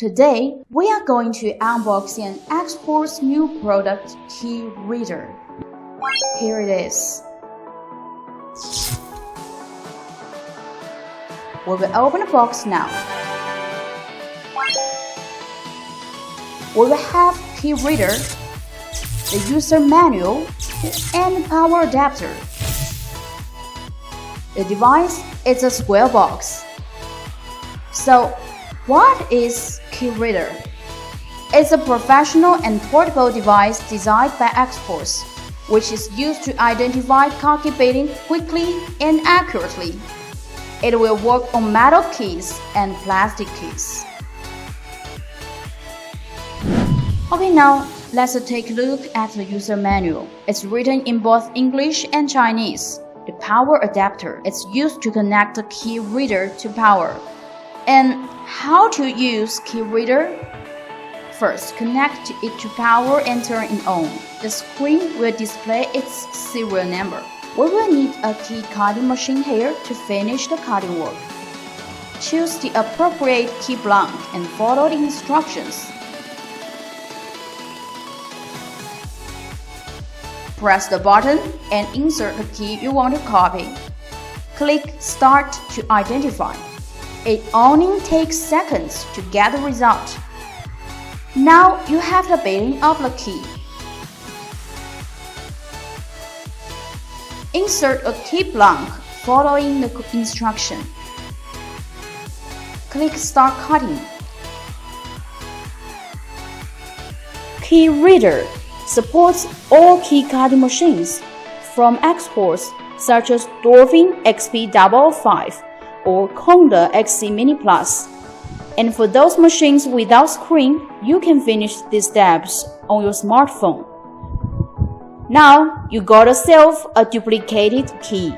Today, we are going to unbox an Xhorse new product, Key Reader. Here it is. We will open the box now. We will have Key Reader, the user manual, and power adapter. The device is a square box. So, what is Key Reader? It's a professional and portable device designed by Xhorse, which is used to identify car key baiting quickly and accurately. It will work on metal keys and plastic keys. Okay, now let's take a look at the user manual. It's written in both English and Chinese. The power adapter is used to connect the Key Reader to power. And how to use Key Reader? First, connect it to power and turn it on. The screen will display its serial number. We will need a key cutting machine here to finish the cutting work. Choose the appropriate key blank and follow the instructions. Press the button and insert the key you want to copy. Click Start to identify. It only takes seconds to get the result. Now you have the baiting of the key. Insert a key blank following the instruction. Click Start Cutting. Key Reader supports all key cutting machines from Xhorse such as Dolphin XP0005 or Conda XC Mini Plus. And for those machines without screen, you can finish these steps on your smartphone. Now you got yourself a duplicated key.